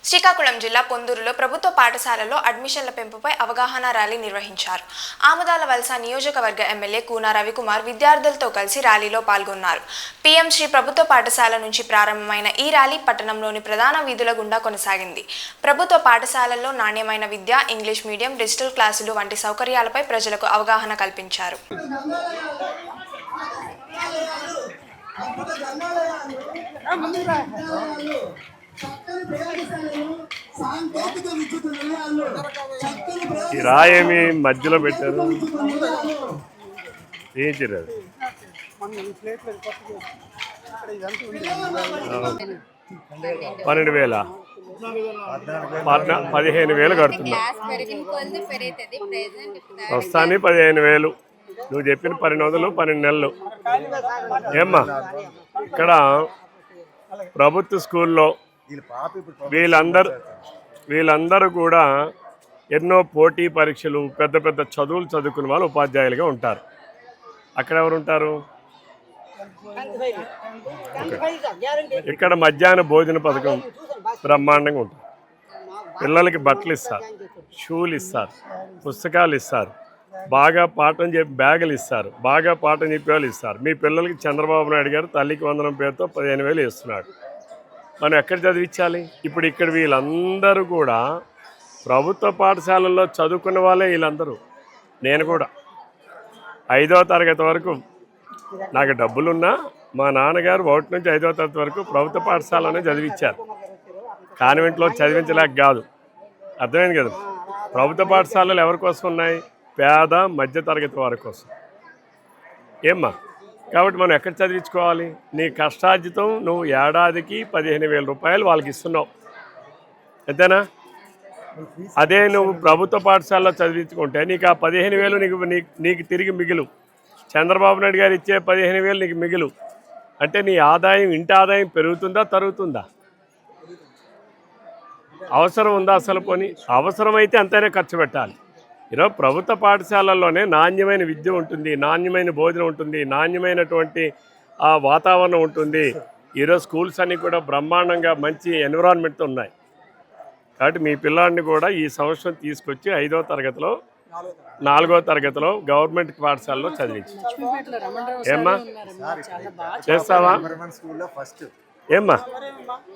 శ్రీకాకుళం జిల్లా పొందూరులో ప్రభుత్వ పాఠశాలలో అడ్మిషన్ల పెంపుపై అవగాహన ర్యాలీ నిర్వహించారు. ఆముదాల వలస నియోజకవర్గ ఎమ్మెల్యే కూన రవికుమార్ విద్యార్థులతో కలిసి ర్యాలీలో పాల్గొన్నారు. పీఎం శ్రీ ప్రభుత్వ పాఠశాల నుంచి ప్రారంభమైన ఈ ర్యాలీ పట్టణంలోని ప్రధాన వీధుల గుండా కొనసాగింది. ప్రభుత్వ పాఠశాలల్లో నాణ్యమైన విద్య, ఇంగ్లీష్ మీడియం, డిజిటల్ క్లాసులు వంటి సౌకర్యాలపై ప్రజలకు అవగాహన కల్పించారు. ఈ రాయేమి మధ్యలో పెట్టారు, ఏం చేయలేదు. 12,000 15,000 కడుతున్నా, వస్తాను 15,000. నువ్వు చెప్పిన 1200 12 నెలలు. ఏమ్మా ఇక్కడ ప్రభుత్వ స్కూల్లో వీళ్ళందరూ కూడా ఎన్నో పోటీ పరీక్షలు, పెద్ద పెద్ద చదువులు చదువుకున్న వాళ్ళు ఉపాధ్యాయులుగా ఉంటారు. అక్కడ ఎవరు ఉంటారు? ఇక్కడ మధ్యాహ్న భోజన పథకం బ్రహ్మాండంగా ఉంటుంది. పిల్లలకి బట్టలు ఇస్తారు, షూలు ఇస్తారు, పుస్తకాలు ఇస్తారు, బాగా పాఠం చెప్పి బ్యాగులు ఇస్తారు, బాగా పాఠం చెప్పేవాళ్ళు ఇస్తారు. మీ పిల్లలకి చంద్రబాబు నాయుడు గారు తల్లికి వందనం పేరుతో 15,000 ఇస్తున్నాడు. మనం ఎక్కడ చదివించాలి? ఇప్పుడు ఇక్కడ వీళ్ళందరూ కూడా ప్రభుత్వ పాఠశాలల్లో చదువుకున్న వాళ్ళే. వీళ్ళందరూ, నేను కూడా 5వ తరగతి వరకు నాకు డబ్బులున్నా మా నాన్నగారు 1 నుంచి 5వ తరగతి వరకు ప్రభుత్వ పాఠశాలనే చదివించారు. కాన్వెంట్లో చదివించలేక కాదు, అర్థమైంది కదా. ప్రభుత్వ పాఠశాలలు ఎవరి కోసం ఉన్నాయి? పేద మధ్య తరగతి వారి కోసం. ఏమ్మా, కాబట్టి మనం ఎక్కడ చదివించుకోవాలి? నీ కష్టార్జితం నువ్వు ఏడాదికి 15,000 రూపాయలు వాళ్ళకి ఇస్తున్నావు, అంతేనా? అదే నువ్వు ప్రభుత్వ పాఠశాలలో చదివించుకుంటే నీకు ఆ 15,000 నీకు తిరిగి మిగులు. చంద్రబాబు నాయుడు గారు ఇచ్చే 15,000 నీకు మిగులు. అంటే నీ ఆదాయం, ఇంటి ఆదాయం పెరుగుతుందా తరుగుతుందా? అవసరం ఉందా అసలు? పోనీ అవసరమైతే అంతనే ఖర్చు పెట్టాలి. ఈరోజు ప్రభుత్వ పాఠశాలల్లోనే నాణ్యమైన విద్య ఉంటుంది, నాణ్యమైన భోజనం ఉంటుంది, నాణ్యమైనటువంటి వాతావరణం ఉంటుంది. ఈరోజు స్కూల్స్ అన్నీ కూడా బ్రహ్మాండంగా మంచి ఎన్విరాన్మెంట్తో ఉన్నాయి. కాబట్టి మీ పిల్లాడిని కూడా ఈ సంవత్సరం తీసుకొచ్చి 5వ తరగతిలో 4వ తరగతిలో గవర్నమెంట్ పాఠశాలలో చదివించి. ఏమ్మా చేస్తావా? ఏమ్మా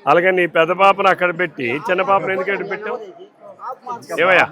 అలాగే నీ పెద్ద పాపను అక్కడ పెట్టి చిన్న పాపను ఎందుకు ఎక్కడ పెట్టావు? ఏమయ్యా?